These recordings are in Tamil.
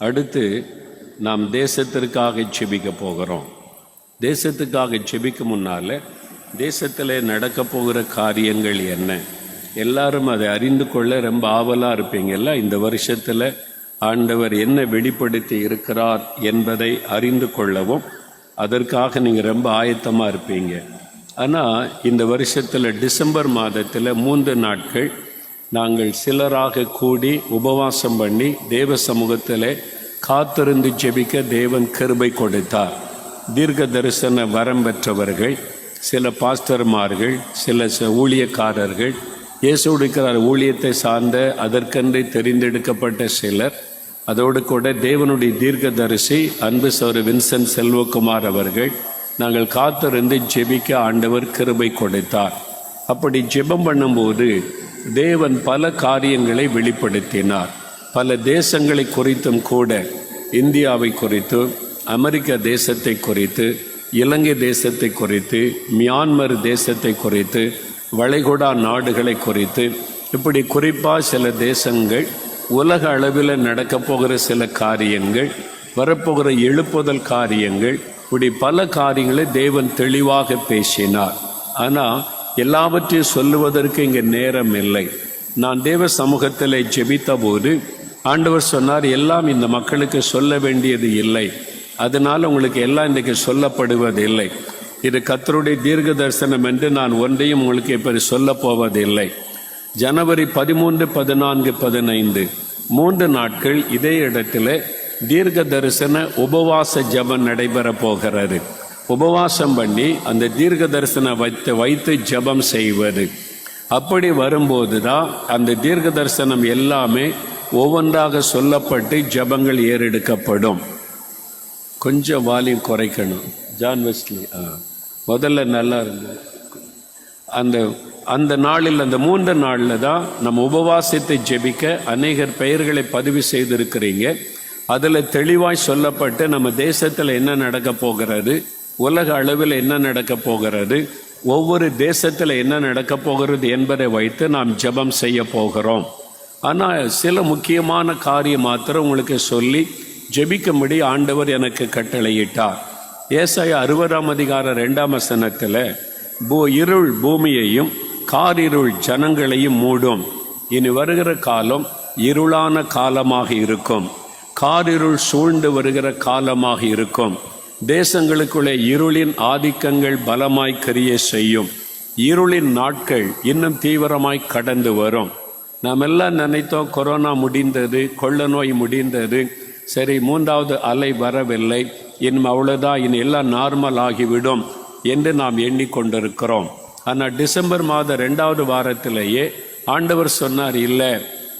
அடுத்து நாம் தேசத்திற்காக செபிக்க போகிறோம். தேசத்துக்காக செபிக்க முன்னால் தேசத்தில் நடக்க போகிற காரியங்கள் என்ன, எல்லாரும் அதை அறிந்து கொள்ள ரொம்ப ஆவலாக இருப்பீங்கல்ல. இந்த வருஷத்தில் ஆண்டவர் என்ன வெளிப்படுத்தி இருக்கிறார் என்பதை அறிந்து கொள்ளவும் அதற்காக நீங்கள் ரொம்ப ஆயத்தமாக இருப்பீங்க. ஆனால் இந்த வருஷத்தில் டிசம்பர் மாதத்தில் 3 நாட்கள் நாங்கள் சிலராக கூடி உபவாசம் பண்ணி தேவ சமூகத்தில் காத்திருந்து ஜெபிக்க தேவன் கிருபை கொடுத்தார். தீர்க்க தரிசன வரம் பெற்றவர்கள், சில பாஸ்டர்மார்கள், சில ஊழியக்காரர்கள், இயேசுவுடைய ஊழியத்தை சார்ந்த அதற்கென்று தெரிந்தெடுக்கப்பட்ட சிலர், அதோடு கூட தேவனுடைய தீர்க்கதரிசி அன்பு சகோதரர் வின்சென்ட் செல்வகுமார் அவர்கள், நாங்கள் காத்திருந்து ஜெபிக்க ஆண்டவர் கிருபை கொடுத்தார். அப்படி ஜெபம் பண்ணும்போது தேவன் பல காரியங்களை வெளிப்படுத்தினார். பல தேசங்களை குறித்தும் கூட, இந்தியாவை குறித்து, அமெரிக்க தேசத்தை குறித்து, இலங்கை தேசத்தை குறித்து, மியான்மர் தேசத்தை குறித்து, வளைகுடா நாடுகளை குறித்து, இப்படி குறிப்பாக சில தேசங்கள், உலக அளவில் நடக்க போகிற சில காரியங்கள், வரப்போகிற எழுப்புதல் காரியங்கள், இப்படி பல காரியங்களை தேவன் தெளிவாக பேசினார். ஆனால் எல்லாவற்றையும் சொல்லுவதற்கு இங்கே நேரம் இல்லை. நான் தேவ சமூகத்தில் ஜெபித்த போது ஆண்டவர் சொன்னார், எல்லாம் இந்த மக்களுக்கு சொல்ல வேண்டியது இல்லை, அதனால் உங்களுக்கு எல்லாம் இன்றைக்கு சொல்லப்படுவதில்லை. இது கர்த்தருடைய தீர்க்க தரிசனம் என்று நான் ஒன்றையும் உங்களுக்கு இப்படி சொல்ல போவதில்லை. ஜனவரி 13, 14, 15 3 நாட்கள் இதே இடத்துல தீர்க்க தரிசன உபவாச ஜெபம் நடைபெற போகிறது. உபவாசம் பண்ணி அந்த தீர்க்க தரிசனம் வைத்து ஜெபம் செய்வது. அப்படி வரும்போது தான் அந்த தீர்க்க தரிசனம் எல்லாமே ஒவ்வொன்றாக சொல்லப்பட்டு ஜெபங்கள் ஏறெடுக்கப்படும். கொஞ்சம் வால்யூம் குறைக்கணும். ஜான் வெஸ்லி முதல்ல நல்லா இருந்தது. அந்த நாளில், அந்த 3 நாளில் தான் நம்ம உபவாசத்தை ஜெபிக்க அநேகர் பெயர்களை பதிவு செய்திருக்கிறீங்க. அதில் தெளிவாய் சொல்லப்பட்டு நம்ம தேசத்தில் என்ன நடக்க போகிறது, உலக அளவில் என்ன நடக்க போகிறது, ஒவ்வொரு தேசத்தில் என்ன நடக்க போகிறது என்பதை வைத்து நாம் ஜெபம் செய்ய போகிறோம். ஆனால் சில முக்கியமான காரியம் மாத்திரம் உங்களுக்கு சொல்லி ஜெபிக்கும்படி ஆண்டவர் எனக்கு கட்டளையிட்டார். ஏசாயா 60:2 இருள் பூமியையும் காரிருள் ஜனங்களையும் மூடும். இனி வருகிற காலம் இருளான காலமாக இருக்கும். காரிருள் சூழ்ந்து வருகிற காலமாக இருக்கும். தேசங்களுக்குள்ளே இருளின் ஆதிக்கங்கள் பலமாய் கிரியை செய்யும். இருளின் நாட்கள் இன்னும் தீவிரமாய் கடந்து வரும். நாம் எல்லாம் நினைத்தோம் கொரோனா முடிந்தது, கொள்ள நோய் முடிந்தது, சரி 3வது அலை வரவில்லை, இன்னும் அவ்வளோதான், இனி எல்லாம் நார்மல் ஆகிவிடும் என்று நாம் எண்ணிக்கொண்டிருக்கிறோம். ஆனால் டிசம்பர் மாதம் 2வது வாரத்திலேயே ஆண்டவர் சொன்னார், இல்லை,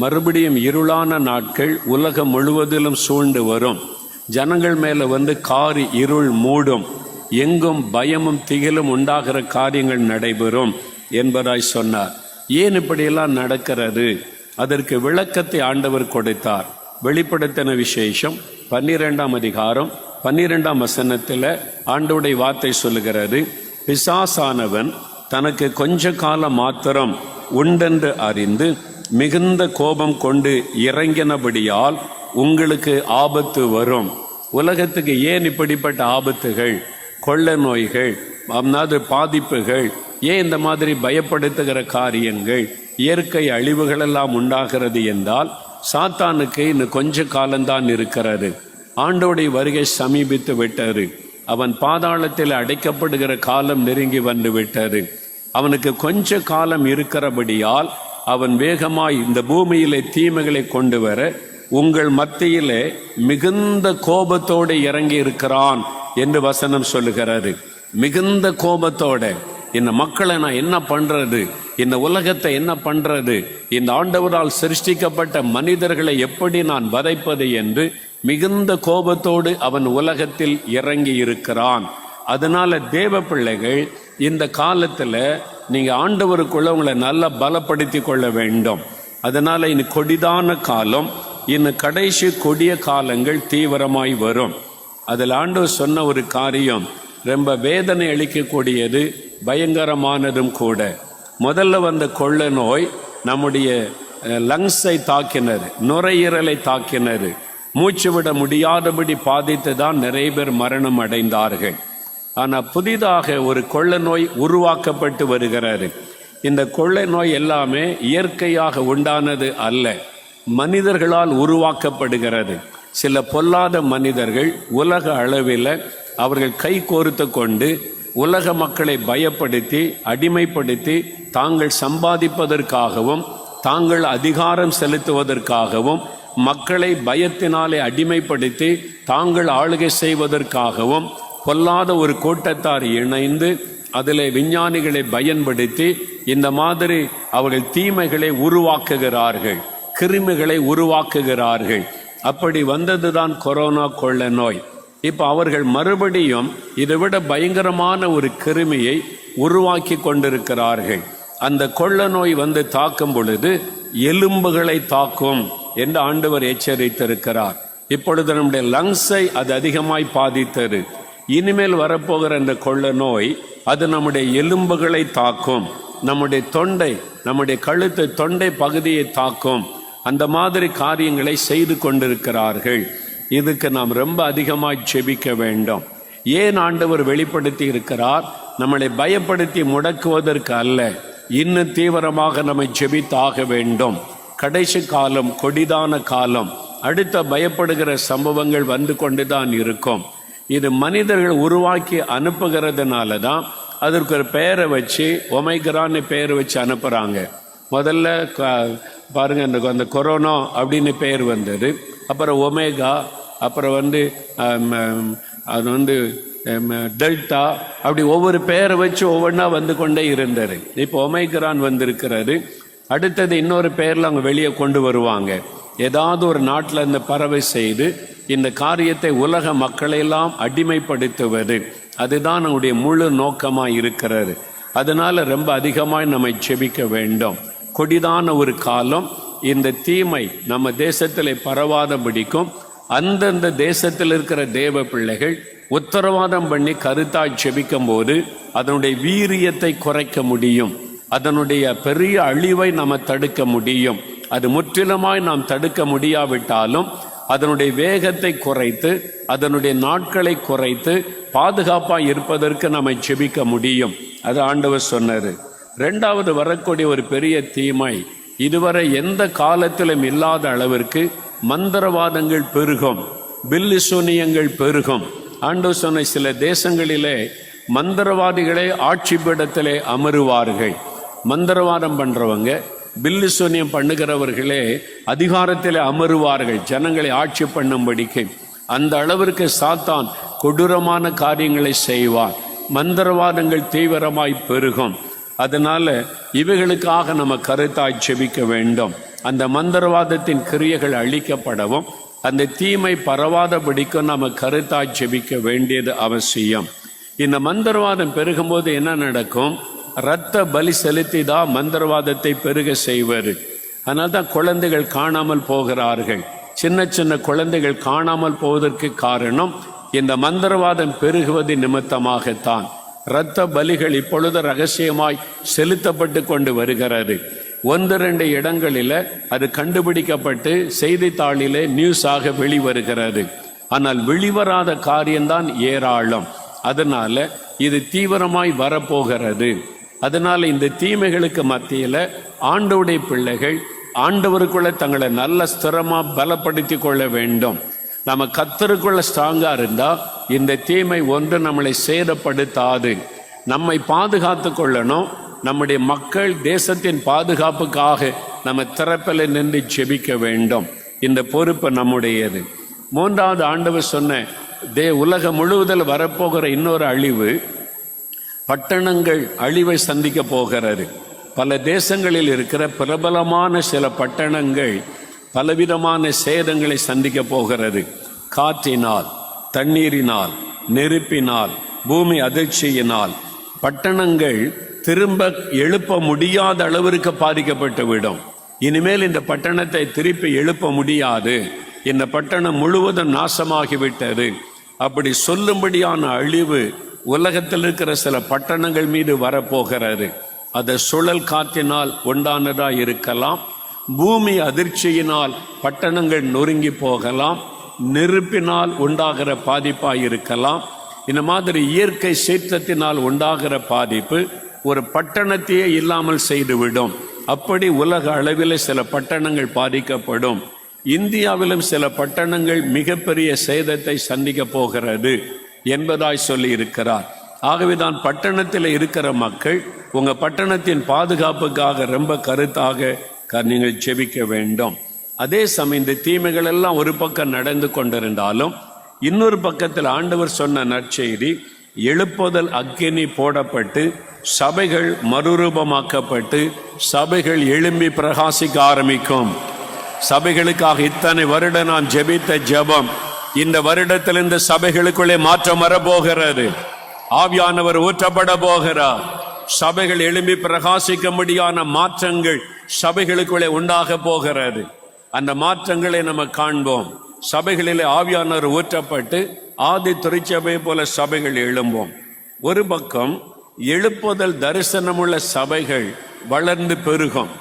மறுபடியும் இருளான நாட்கள் உலகம் முழுவதிலும் சூழ்ந்து வரும். ஜனங்கள் மேலே காரி இருள் மூடும். எங்கும் பயமும் திகிலும் உண்டாகிற காரியங்கள் நடைபெறும் என்பதாய் சொன்னார். ஏன் இப்படியெல்லாம் நடக்கிறது? அதற்கு விளக்கத்தை ஆண்டவர் கொடுத்தார். வெளிப்படுத்தின விசேஷம் 12ஆம் அதிகாரம் 12ஆம் வசனத்தில் ஆண்டவருடைய வார்த்தை சொல்லுகிறது, பிசாசானவன் தனக்கு கொஞ்ச காலம் மாத்திரம் உண்டென்று அறிந்து மிகுந்த கோபம் கொண்டு இறங்கினபடியால் உங்களுக்கு ஆபத்து வரும். உலகத்துக்கு ஏன் இப்படிப்பட்ட ஆபத்துகள், கொள்ள நோய்கள், பாதிப்புகள், ஏன் இந்த மாதிரி பயப்படுத்துகிற காரியங்கள், இயற்கை அழிவுகளெல்லாம் உண்டாகிறது என்றால் சாத்தானுக்கு இன்னும் கொஞ்ச காலம்தான் இருக்கிறது. ஆண்டோடைய வருகை சமீபித்து விட்டது. அவன் பாதாளத்தில் அடைக்கப்படுகிற காலம் நெருங்கி வந்து விட்டது. அவனுக்கு கொஞ்ச காலம் இருக்கிறபடியால் அவன் வேகமாய் இந்த பூமியிலே தீமைகளை கொண்டு வர உங்கள் மத்தியிலே மிகுந்த கோபத்தோடு இறங்கி இருக்கிறான் என்று வசனம் சொல்லுகிறாரு. மிகுந்த கோபத்தோட இந்த மக்களை நான் என்ன பண்றது, இந்த உலகத்தை என்ன பண்றது, இந்த ஆண்டவரால் சிருஷ்டிக்கப்பட்ட மனிதர்களை எப்படி நான் வதைப்பது என்று மிகுந்த கோபத்தோடு அவன் உலகத்தில் இறங்கி இருக்கிறான். அதனால தேவ பிள்ளைகள், இந்த காலத்துல நீங்க ஆண்டவருக்குள்ள உங்களை நல்லா பலப்படுத்தி கொள்ள வேண்டும். அதனால இன்னும் கொடிதான காலம், இன்னும் கடைசி கொடிய காலங்கள் தீவிரமாய் வரும். அதில் ஆண்டவர் சொன்ன ஒரு காரியம் ரொம்ப வேதனை அளிக்கக்கூடியது, பயங்கரமானதும் கூட. முதல்ல வந்த கொள்ள நோய் நம்முடைய லங்ஸை தாக்கினது, நுரையீரலை தாக்கினது. மூச்சு விட முடியாதபடி பாதித்து தான் நிறைய பேர் மரணம் அடைந்தார்கள். ஆனால் புதிதாக ஒரு கொள்ளை நோய் உருவாக்கப்பட்டு வருகிறது. இந்த கொள்ளை நோய் எல்லாமே இயற்கையாக உண்டானது அல்ல, மனிதர்களால் உருவாக்கப்படுகிறது. சில பொல்லாத மனிதர்கள் உலக அளவில் அவர்கள் கை கோர்த்து கொண்டு உலக மக்களை பயப்படுத்தி அடிமைப்படுத்தி தாங்கள் சம்பாதிப்பதற்காகவும் தாங்கள் அதிகாரம் செலுத்துவதற்காகவும் மக்களை பயத்தினாலே அடிமைப்படுத்தி தாங்கள் ஆளுகை செய்வதற்காகவும் பொல்லாத ஒரு கூட்டத்தார் இணைந்து அதில் விஞ்ஞானிகளை பயன்படுத்தி இந்த மாதிரி அவர்கள் தீமைகளை உருவாக்குகிறார்கள், கிருமிகளை உருவாக்குகிறார்கள். அப்படி வந்ததுதான் கொரோனா கொள்ளை நோய். இப்போ அவர்கள் மறுபடியும் இதைவிட பயங்கரமான ஒரு கிருமியை உருவாக்கி கொண்டிருக்கிறார்கள். அந்த கொள்ளை நோய் வந்து தாக்கும் பொழுது எலும்புகளை தாக்கும் என்று ஆண்டவர் எச்சரித்திருக்கிறார். இப்பொழுது நம்முடைய லங்ஸை அது அதிகமாய் பாதித்தது. இனிமேல் வரப்போகிற இந்த கொள்ளை நோய் அது நம்முடைய எலும்புகளை தாக்கும், நம்முடைய தொண்டை, நம்முடைய கழுத்து, தொண்டை பகுதியை தாக்கும். அந்த மாதிரி காரியங்களை செய்து கொண்டிருக்கிறார்கள். இதுக்கு நாம் ரொம்ப அதிகமாக ஜெபிக்க வேண்டும். ஏன் ஆண்டவர் வெளிப்படுத்தி இருக்கிறார்? நம்மளை பயப்படுத்தி முடக்குவதற்கு அல்ல, இன்னும் தீவிரமாக நம்மை ஜெபித்தாக வேண்டும். கடைசி காலம் கொடிதான காலம். அடுத்த பயப்படுகிற சம்பவங்கள் வந்து கொண்டுதான் இருக்கும். இது மனிதர்கள் உருவாக்கி அனுப்புகிறதுனால தான் அதற்கு ஒரு பெயரை வச்சு ஒமைக்ரான்னு பெயர் வச்சு அனுப்புகிறாங்க. முதல்ல பாருங்க, அந்த கொரோனா அப்படின்னு பெயர் வந்தது, அப்புறம் ஒமேகா, அப்புறம் அது டெல்டா, அப்படி ஒவ்வொரு பெயரை வச்சு ஒவ்வொன்றா வந்து கொண்டே இருந்தது. இப்போ ஒமைக்ரான் வந்திருக்கிறது. அடுத்தது இன்னொரு பெயரில் அவங்க வெளியே கொண்டு வருவாங்க. ஏதாவது ஒரு நாட்டில் இந்த பறவை செய்து இந்த காரியத்தை உலக மக்களையெல்லாம் அடிமைப்படுத்துவது, அதுதான் நம்முடைய முழு நோக்கமாக இருக்கிறது. அதனால ரொம்ப அதிகமாக நம்மை செபிக்க வேண்டும். கொடிதான ஒரு காலம். இந்த தீமை நம்ம தேசத்தில் பரவாதபடிக்கும் அந்தந்த தேசத்தில் இருக்கிற தேவ பிள்ளைகள் உத்தரவாதம் பண்ணி கருத்தாய் செபிக்கும் போது அதனுடைய வீரியத்தை குறைக்க முடியும், அதனுடைய பெரிய அழிவை நாம் தடுக்க முடியும். அது முற்றிலுமாய் நாம் தடுக்க முடியாவிட்டாலும் அதனுடைய வேகத்தை குறைத்து அதனுடைய நாட்களை குறைத்து பாதுகாப்பாக இருப்பதற்கு நம்மை செபிக்க முடியும். அது ஆண்டவர் சொன்னார். ரெண்டாவது வரக்கூடிய ஒரு பெரிய தீமை, இதுவரை எந்த காலத்திலும் இல்லாத அளவிற்கு மந்திரவாதங்கள் பெருகும், பில்லி சூனியங்கள் பெருகும். ஆண்டவர் சொன்ன சில தேசங்களிலே மந்திரவாதிகளே ஆட்சி பீடத்திலே அமருவார்கள். மந்திரவாதம் பண்றவங்க, பில்லி சூனியம் பண்ணுகிறவர்களே அதிகாரத்தில் அமருவார்கள், ஜனங்களை ஆட்சி பண்ணும்படிக்கு. அந்த அளவிற்கு சாத்தான் கொடூரமான காரியங்களை செய்வார். மந்திரவாதங்கள் தீவிரமாய் பெருகும். அதனால இவைகளுக்காக நம்ம கருத்தாய் செபிக்க வேண்டும். அந்த மந்திரவாதத்தின் கிரியைகள் அழிக்கப்படவும் அந்த தீமை பரவாதபடிக்கும் நம்ம கருத்தாய் செபிக்க வேண்டியது அவசியம். இந்த மந்திரவாதம் பெருகும்போது என்ன நடக்கும்? இரத்த பலி செலுத்தி தான் மந்திரவாதத்தை பெருக செய்வது. அதனால தான் குழந்தைகள் காணாமல் போகிறார்கள். சின்ன சின்ன குழந்தைகள் காணாமல் போவதற்கு காரணம் இந்த மந்திரவாதம் பெருகுவது நிமித்தமாகத்தான். இரத்த பலிகள் இப்பொழுது ரகசியமாய் செலுத்தப்பட்டு கொண்டு வருகிறது. 1-2 இடங்களில் அது கண்டுபிடிக்கப்பட்டு செய்தித்தாளிலே நியூஸாக வெளிவருகிறது. ஆனால் வெளிவராத காரியம்தான் ஏராளம். அதனால இது தீவிரமாய் வரப்போகிறது. அதனால இந்த தீமைகளுக்கு மத்தியில் ஆண்டவருடைய பிள்ளைகள் ஆண்டவருக்குள்ள தங்களை நல்ல ஸ்திரமாக பலப்படுத்தி கொள்ள வேண்டும். நம்ம கர்த்தருக்குள்ள ஸ்ட்ராங்கா இருந்தா இந்த தீமை ஒன்று நம்மளை சேதப்படுத்தாது. நம்மை பாதுகாத்து கொள்ளணும். நம்முடைய மக்கள் தேசத்தின் பாதுகாப்புக்காக நம்ம திறப்பில் நின்று ஜெபிக்க வேண்டும். இந்த பொறுப்பு நம்முடையது. 3வது ஆண்டவர் சொன்ன உலகம் முழுவதில் வரப்போகிற இன்னொரு அழிவு, பட்டணங்கள் அழிவை சந்திக்க போகிறது. பல தேசங்களில் இருக்கிற பிரபலமான சில பட்டணங்கள் பலவிதமான சேதங்களை சந்திக்க போகிறது. காற்றினால், தண்ணீரினால், நெருப்பினால், பூமி அதிர்ச்சியினால் பட்டணங்கள் திரும்ப எழுப்ப முடியாத அளவிற்கு பாதிக்கப்பட்டு விடும். இனிமேல் இந்த பட்டணத்தை திருப்பி எழுப்ப முடியாது, இந்த பட்டணம் முழுவதும் நாசமாகிவிட்டது, அப்படி சொல்லும்படியான அழிவு உலகத்தில் இருக்கிற சில பட்டணங்கள் மீது வரப்போகிறது. அது சுழல் காற்றினால் உண்டானதா இருக்கலாம், பூமி அதிர்ச்சியினால் பட்டணங்கள் நொறுங்கி போகலாம், நெருப்பினால் உண்டாகிற பாதிப்பாக இருக்கலாம். இந்த மாதிரி இயற்கை சீற்றத்தினால் உண்டாகிற பாதிப்பு ஒரு பட்டணத்தையே இல்லாமல் செய்துவிடும். அப்படி உலக அளவில் சில பட்டணங்கள் பாதிக்கப்படும். இந்தியாவிலும் சில பட்டணங்கள் மிகப்பெரிய சேதத்தை சந்திக்க போகிறது என்பதாய் சொல்லி இருக்கிறார். ஆகவேதான் பட்டணத்தில் இருக்கிற மக்கள் உங்க பட்டணத்தின் பாதுகாப்புக்காக ரொம்ப கருத்தாக நீங்கள் ஜெபிக்க வேண்டும். அதே சமயம் இந்த தீமைகள் எல்லாம் ஒரு பக்கம் நடந்து கொண்டிருந்தாலும் இன்னொரு பக்கத்தில் ஆண்டவர் சொன்ன நற்செய்தி, எழுப்புதல் அக்கினி போடப்பட்டு சபைகள் மறுரூபமாக்கப்பட்டு சபைகள் எழும்பி பிரகாசிக்க ஆரம்பிக்கும். சபைகளுக்காக இத்தனை வருடம் நான் ஜெபித்த ஜெபம் இந்த வருடத்தில் இந்த சபைகளுக்குள்ளே மாற்றம் வரப்போகிறது. ஆவியானவர் ஊற்றப்பட போகிறார். சபைகள் எழும்பி பிரகாசிக்க முடியாத மாற்றங்கள் சபைகளுக்குள்ளே உண்டாக போகிறது. அந்த மாற்றங்களை நம்ம காண்போம். சபைகளிலே ஆவியானவர் ஊற்றப்பட்டு ஆதி திருச்சபை போல சபைகள் எழும்போம். ஒரு பக்கம் எழுப்புதல் தரிசனமுள்ள சபைகள் வளர்ந்து பெருகும்.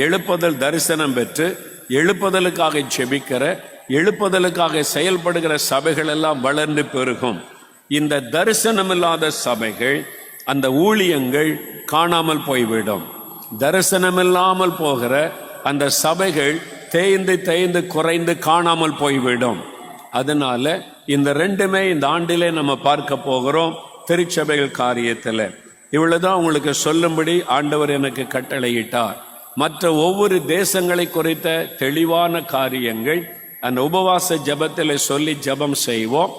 எழுப்புதல் தரிசனம் பெற்று எழுப்புதலுக்காக செபிக்கிற எழுப்புதலுக்காக செயல்படுகிற சபைகள் எல்லாம் வளர்ந்து பெருகும். இந்த தரிசனமில்லாத சபைகள், அந்த ஊழியங்கள் காணாமல் போய்விடும். தரிசனமில்லாமல் போகிற அந்த சபைகள் தேய்ந்து தேய்ந்து குறைந்து காணாமல் போய்விடும். அதனால இந்த ரெண்டுமே இந்த ஆண்டிலே நம்ம பார்க்க போகிறோம் திருச்சபைகள் காரியத்தில். இவ்வளவுதான் உங்களுக்கு சொல்லும்படி ஆண்டவர் எனக்கு கட்டளையிட்டார். மற்ற ஒவ்வொரு தேசங்களை குறித்த தெளிவான காரியங்கள் அந்த உபவாச ஜெபத்தில் சொல்லி ஜெபம் செய்வோம்.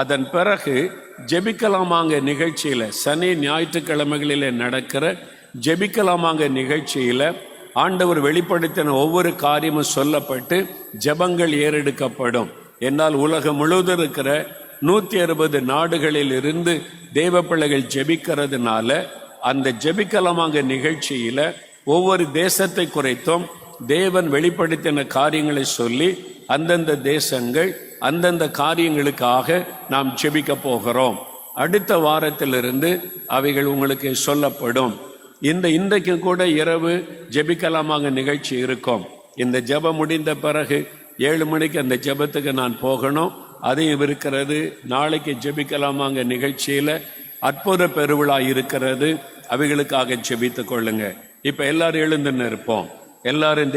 அதன் பிறகு ஜெபிக்கலாமாங்க நிகழ்ச்சியில் சனி ஞாயிற்றுக்கிழமைகளில் நடக்கிற ஜெபிக்கலாமாங்க நிகழ்ச்சியில் ஆண்டவர் வெளிப்படுத்தின ஒவ்வொரு காரியமும் சொல்லப்பட்டு ஜெபங்கள் ஏறெடுக்கப்படும். என்னால் உலகம் முழுவதும் இருக்கிற 160 நாடுகளில் இருந்து தேவ பிள்ளைகள் ஜெபிக்கிறதுனால அந்த ஜெபிக்கலாமாங்க நிகழ்ச்சியில ஒவ்வொரு தேசத்தை குறித்தும் தேவன் வெளிப்படுத்தின காரியங்களை சொல்லி அந்தந்த தேசங்கள் அந்தந்த காரியங்களுக்காக நாம் ஜெபிக்க போகிறோம். அடுத்த வாரத்திலிருந்து அவைகள் உங்களுக்கு சொல்லப்படும். இன்றைக்கு கூட இரவு ஜெபிக்கலாமாங்க நிகழ்ச்சி இருக்கும். இந்த ஜெபம் முடிந்த பிறகு 7 மணிக்கு அந்த ஜெபத்துக்கு நான் போகணும். அதையும் இருக்கிறது. நாளைக்கு ஜெபிக்கலாமாங்க நிகழ்ச்சியில அற்புத பெருவிழா இருக்கிறது. அவைகளுக்காக ஜெபித்துக் கொள்ளுங்க. இப்ப எல்லாரும் எழுந்து நிற்போம். எல்லாரும்